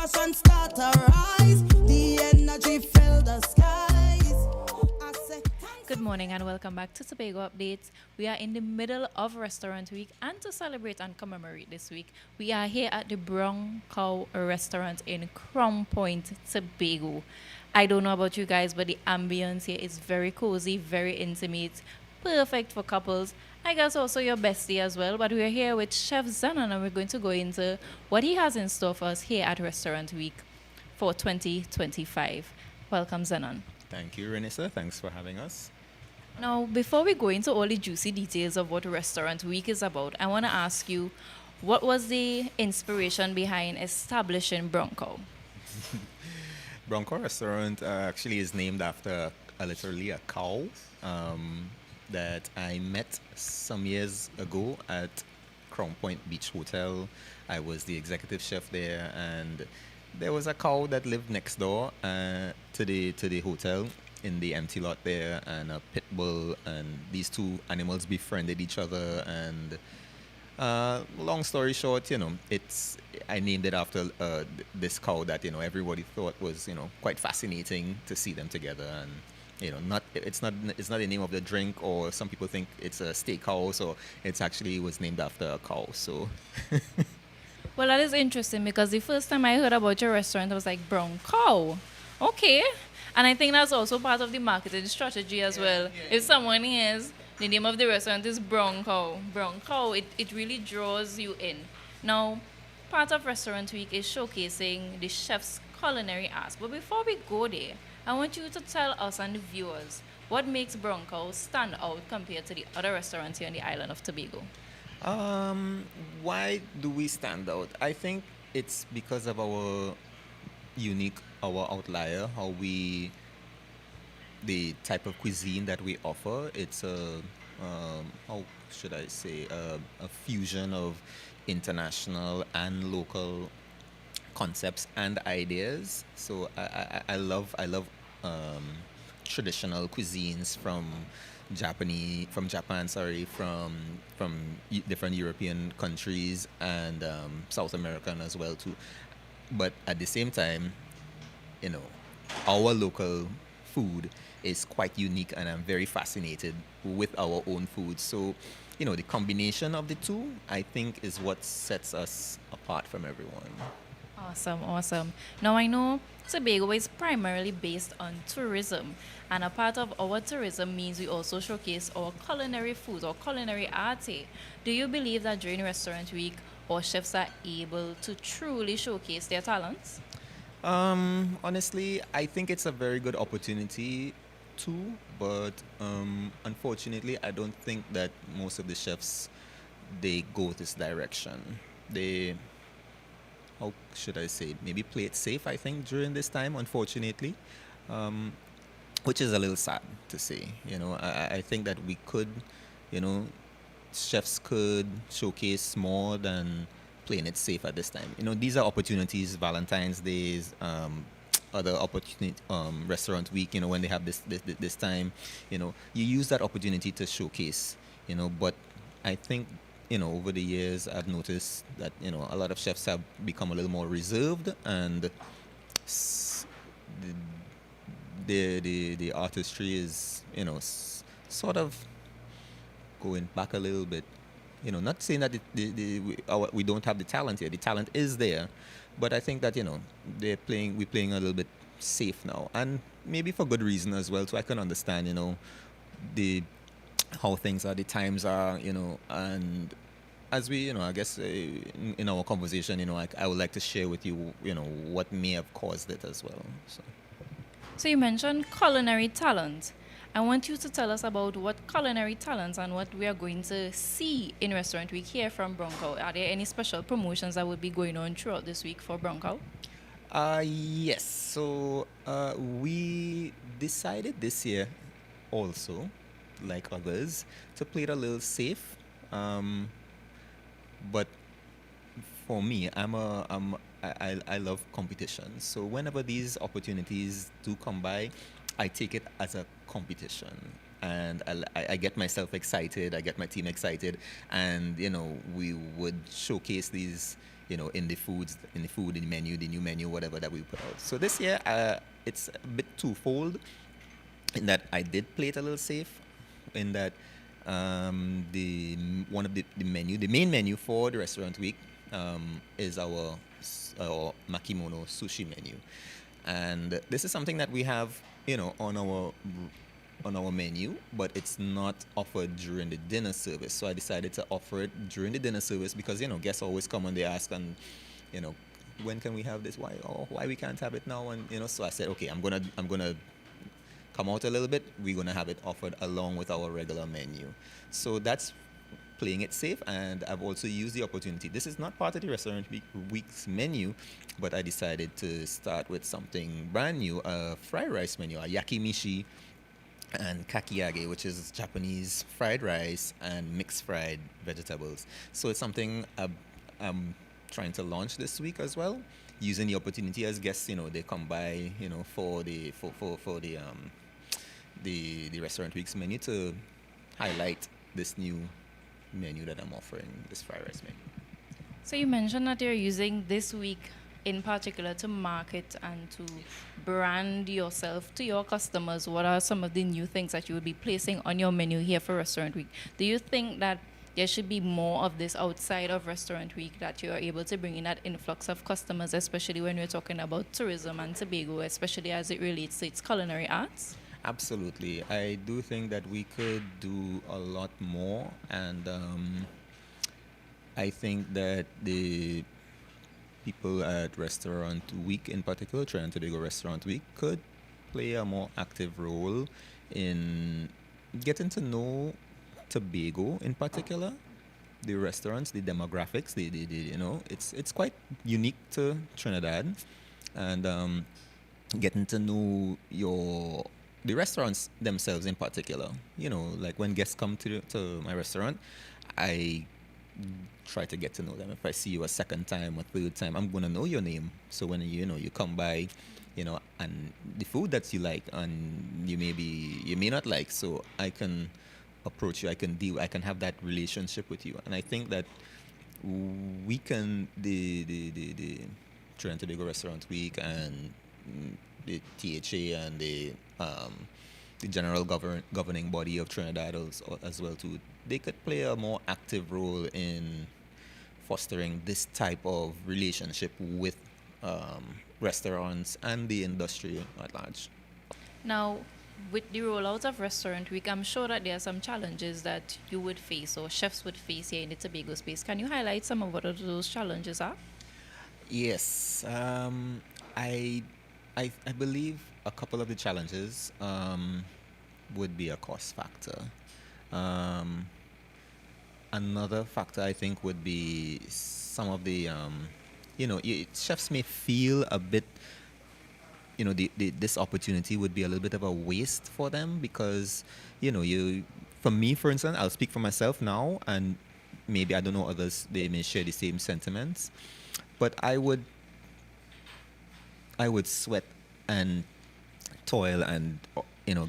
passion start to rise. The energy fill the skies. I say, Good morning and welcome back to Tobago Updates. We are in the middle of Restaurant Week, and to celebrate and commemorate this week, we are here at the Brown Cow Restaurant in Crown Point, Tobago. I don't know about you guys, but the ambience here is very cozy, very intimate, perfect for couples. I guess also your bestie as well, but we're here with Chef Zanon and we're going to go into what he has in store for us here at Restaurant Week for 2025. Welcome, Zanon. Thank you, Renessa. Thanks for having us. Now, before we go into all the juicy details of what Restaurant Week is about, I want to ask you, what was the inspiration behind establishing Bronco? Bronco Restaurant actually is named after literally a cow that I met some years ago at Crown Point Beach Hotel. I was the executive chef there, and there was a cow that lived next door to the hotel in the empty lot there, and a pit bull, and these two animals befriended each other. And long story short, I named it after this cow that everybody thought was quite fascinating to see them together. And it's not the name of the drink, or some people think it's a steakhouse, or it's actually was named after a cow. So Well, that is interesting because the first time I heard about your restaurant, I was like, brown cow. Okay. And I think that's also part of the marketing strategy as well. If someone hears the name of the restaurant is brown cow, it really draws you in. Now, part of Restaurant Week is showcasing the chef's culinary arts. But before we go there, I want you to tell us and the viewers what makes brown cow stand out compared to the other restaurants here on the island of Tobago. why do we stand out? I think it's because of our outlier, the type of cuisine that we offer. It's how should I say, a fusion of international and local concepts and ideas. So I love traditional cuisines from Japan, sorry, from different European countries, and South American as well too. But at the same time, you know, our local food is quite unique, and I'm very fascinated with our own food. So, the combination of the two, I think, is what sets us apart from everyone. Awesome, awesome. Now I know Tobago is primarily based on tourism, and a part of our tourism means we also showcase our culinary foods or culinary art. Do you believe that during Restaurant Week, our chefs are able to truly showcase their talents? Honestly, I think it's a very good opportunity too, but unfortunately, I don't think that most of the chefs they go this direction. They, how should I say, maybe play it safe, I think, during this time, unfortunately, um, which is a little sad to say. I think that we could, you know, chefs could showcase more than playing it safe at this time. These are opportunities, Valentine's Days, other opportunity, Restaurant Week. When they have this time, you use that opportunity to showcase. But I think over the years I've noticed that a lot of chefs have become a little more reserved, and s- the artistry is sort of going back a little bit. Not saying that we don't have the talent here. The talent is there, but I think that we're playing a little bit safe now, and maybe for good reason as well. So I can understand the how things are, the times are, and as we, I guess in our conversation, I would like to share with you, what may have caused it as well. So. So you mentioned culinary talent. I want you to tell us about what culinary talents and what we are going to see in Restaurant Week here from Bronco. Are there any special promotions that will be going on throughout this week for Bronco? Yes. So we decided this year also, like others, to play it a little safe. But for me, I love competition. So whenever these opportunities do come by, I take it as a competition, and I get myself excited. I get my team excited, and we would showcase these in the foods, in the food, in the menu, the new menu, whatever that we put out. So this year, it's a bit twofold in that I did play it a little safe, in that the one of the main menu for the restaurant week is our makimono sushi menu, and this is something that we have on our menu, but it's not offered during the dinner service. So I decided to offer it during the dinner service because guests always come and they ask, and you know when can we have this? Why we can't have it now? And so I said, okay, I'm gonna come out a little bit. We're gonna have it offered along with our regular menu. So that's playing it safe, and I've also used the opportunity. This is not part of the restaurant week's menu, but I decided to start with something brand new, a fried rice menu, a yakimishi and kakiage, which is Japanese fried rice and mixed fried vegetables. So it's something I'm trying to launch this week as well, using the opportunity as guests, they come by, for the restaurant week's menu to highlight this new menu that I'm offering, this fried rice menu. So you mentioned that you're using this week in particular to market and to brand yourself to your customers. What are some of the new things that you would be placing on your menu here for Restaurant Week? Do you think that there should be more of this outside of Restaurant Week, that you are able to bring in that influx of customers, especially when we're talking about tourism and Tobago, especially as it relates to its culinary arts? Absolutely. I do think that we could do a lot more, and I think that the people at Restaurant Week, in particular, Trinidad and Tobago Restaurant Week, could play a more active role in getting to know Tobago in particular, the restaurants, the demographics, it's quite unique to Trinidad, and getting to know the restaurants themselves in particular. Like when guests come to my restaurant, I try to get to know them. If I see you a second time or third time, I'm gonna know your name. So when you come by, and the food that you like and you may not like, so I can approach you, I can have that relationship with you. And I think that we can the Trinidad and Tobago Restaurant Week and the THA and the general governing body of Trinidad as well too, they could play a more active role in fostering this type of relationship with restaurants and the industry at large. Now, with the rollout of Restaurant Week, I'm sure that there are some challenges that you would face or chefs would face here in the Tobago space. Can you highlight some of what those challenges are? Yes, I believe a couple of the challenges would be a cost factor. Another factor I think would be some of the chefs may feel a bit, this opportunity would be a little bit of a waste for them because for me, for instance, I'll speak for myself now, and maybe I don't know others, they may share the same sentiments, but I would sweat and toil and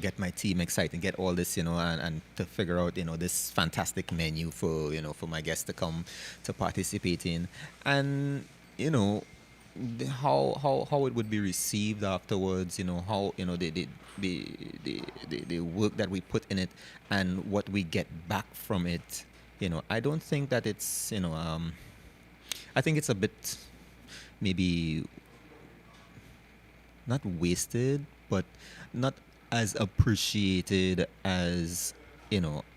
get my team excited, get all this, and to figure out, this fantastic menu for my guests to come to participate in, and how it would be received afterwards, how the work that we put in it and what we get back from it. I don't think that it's I think it's a bit maybe not wasted, but not as appreciated as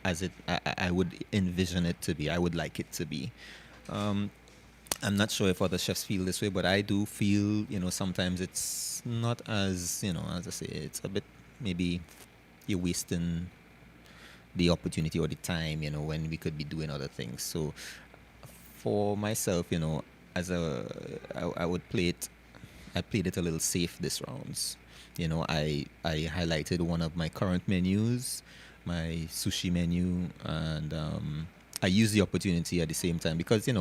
as I would envision it to be. I would like it to be. I'm not sure if other chefs feel this way, but I do feel sometimes it's not as as I say, it's a bit maybe you're wasting the opportunity or the time when we could be doing other things. So for myself, I would play it. I played it a little safe this rounds. I highlighted one of my current menus, my sushi menu, and I used the opportunity at the same time because I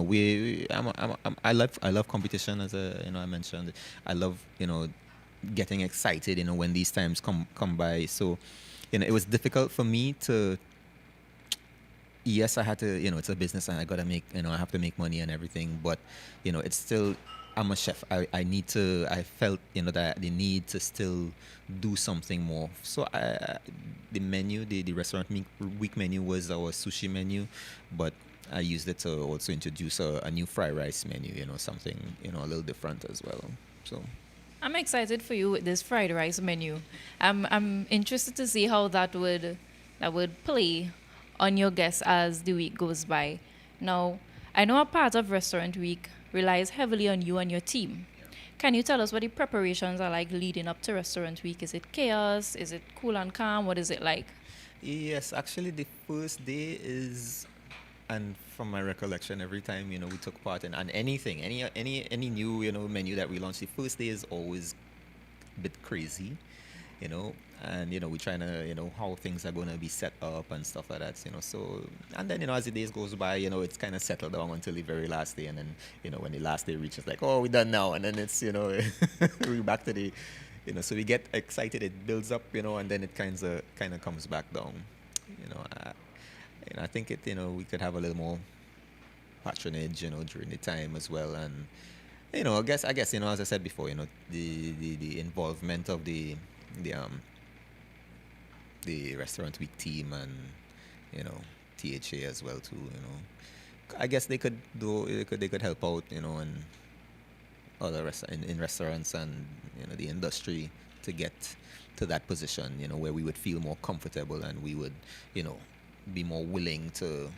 love competition, as I mentioned. I love getting excited when these times come by. So it was difficult for me to yes, I had to, it's a business and I gotta make, I have to make money and everything, but, it's still, I'm a chef. I felt, that the need to still do something more. So the menu, the restaurant week menu was our sushi menu, but I used it to also introduce a new fried rice menu, something, a little different as well. So, I'm excited for you with this fried rice menu. I'm interested to see how that would play on your guests as the week goes by. Now, I know a part of Restaurant Week relies heavily on you and your team. Can you tell us what the preparations are like leading up to Restaurant Week? Is it chaos? Is it cool and calm? What is it like? yes, actually, the first day is, and from my recollection, every time we took part in and anything, any new menu that we launched, the first day is always a bit crazy, you know, and we're trying to how things are going to be set up and stuff like that, So, and then as the days goes by, it's kind of settled down until the very last day, and then when the last day reaches, like, oh, we're done now, and then it's we're back to the so we get excited, it builds up, and then it kind of comes back down, you know. I think we could have a little more patronage, during the time as well, and I guess as I said before, the involvement of the um the restaurant week team and you know THA as well too. I guess they could help out, in other in restaurants and the industry to get to that position, where we would feel more comfortable and we would, you know, be more willing to,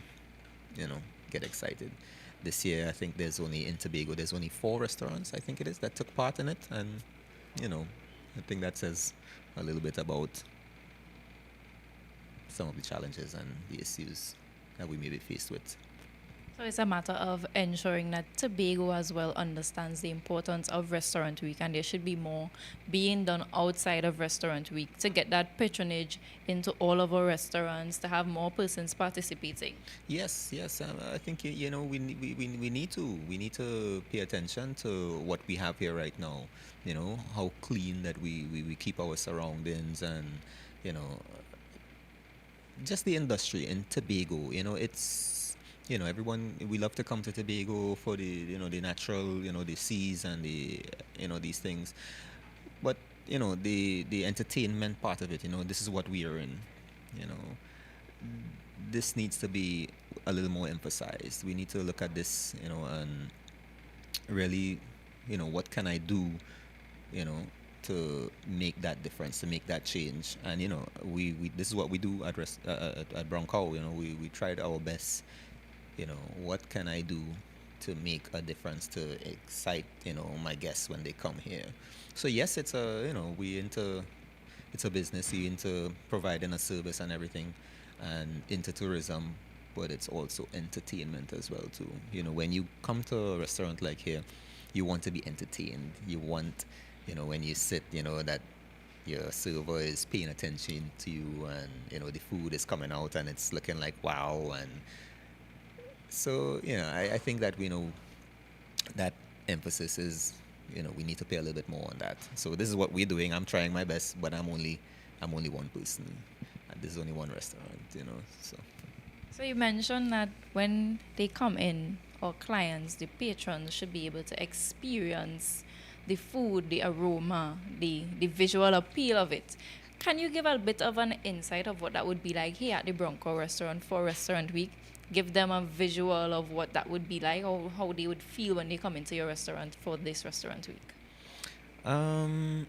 you know, get excited. This year, I think in Tobago, there's only 4 restaurants, I think it is, that took part in it. And, you know, I think that says a little bit about some of the challenges and the issues that we may be faced with. So it's a matter of ensuring that Tobago as well understands the importance of Restaurant Week, and there should be more being done outside of Restaurant Week to get that patronage into all of our restaurants, to have more persons participating. Yes, yes. I think we need to pay attention to what we have here right now. How clean that we keep our surroundings, and you know just the industry in Tobago. It's everyone, we love to come to Tobago for the natural, the seas and these things. But the entertainment part of it, this is what we are in. You know, this needs to be a little more emphasized. We need to look at this, and really, what can I do, you know, to make that difference, to make that change. And we this is what we do at Bronco. We tried our best. What can I do to make a difference, to excite my guests when they come here. So yes, it's a we into it's a business, we into providing a service and everything, and into tourism, but it's also entertainment as well too. When you come to a restaurant like here, you want to be entertained. You want, when you sit, that your server is paying attention to you, and the food is coming out and it's looking like wow. And so I think that that emphasis is, we need to pay a little bit more on that. So this is what we're doing. I'm trying my best, but I'm only one person, and this is only one restaurant. So So you mentioned that when they come in, our clients, the patrons, should be able to experience the food, the aroma, the visual appeal of it. Can you give a bit of an insight of what that would be like here at the Bronco restaurant for Restaurant Week? Give them a visual of what that would be like, or how they would feel when they come into your restaurant for this Restaurant Week. um,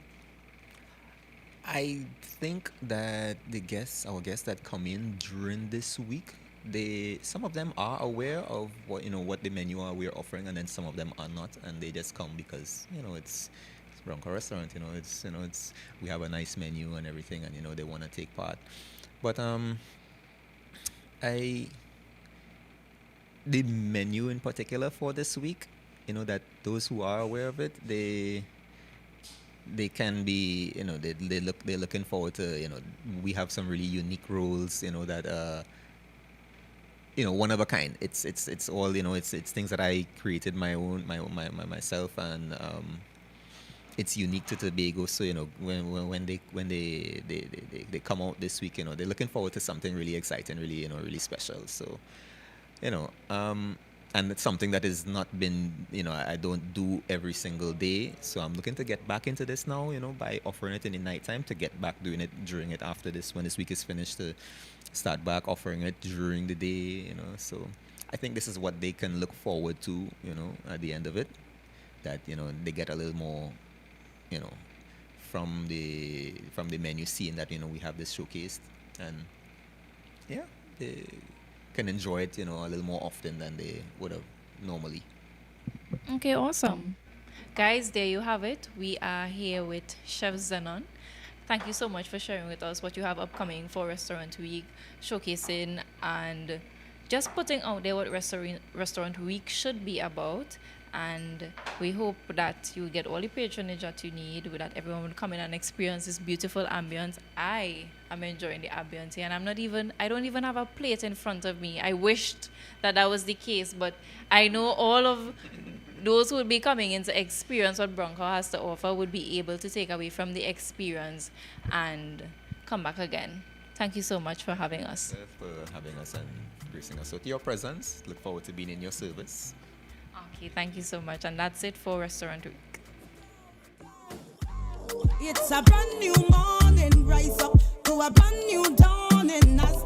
I think that our guests that come in during this week, some of them are aware of what the menu are we're offering, and then some of them are not, and they just come because it's Bronco restaurant. It's we have a nice menu and everything, and they want to take part. But I the menu in particular for this week, that those who are aware of it, they can be, they're looking forward to, we have some really unique rolls, that one of a kind. It's all, it's things that I created myself, and it's unique to Tobago. So when they come out this week, they're looking forward to something really exciting, really really special. So you know and it's something that has not been, I don't do every single day. So I'm looking to get back into this now, by offering it in the nighttime, to get back doing it during it after this, when this week is finished, to start back offering it during the day. So I think this is what they can look forward to, at the end of it, that they get a little more, you know from the menu, seeing that we have this showcased, and yeah, they can enjoy it, a little more often than they would have normally. Okay, awesome. Guys, there you have it. We are here with Chef Zenon. Thank you so much for sharing with us what you have upcoming for Restaurant Week, showcasing and just putting out there what Restaurant Week should be about. And we hope that you get all the patronage that you need, that everyone will come in and experience this beautiful ambience. I am enjoying the ambience here, and I don't even have a plate in front of me. I wished that was the case, but I know all of those who would be coming in to experience what Bronco has to offer would be able to take away from the experience and come back again. Thank you so much for having us. For having us and gracing us with your presence. Look forward to being in your service. Okay, thank you so much. And that's it for Restaurant Week. It's a brand new morning, rise up to a brand new dawning. As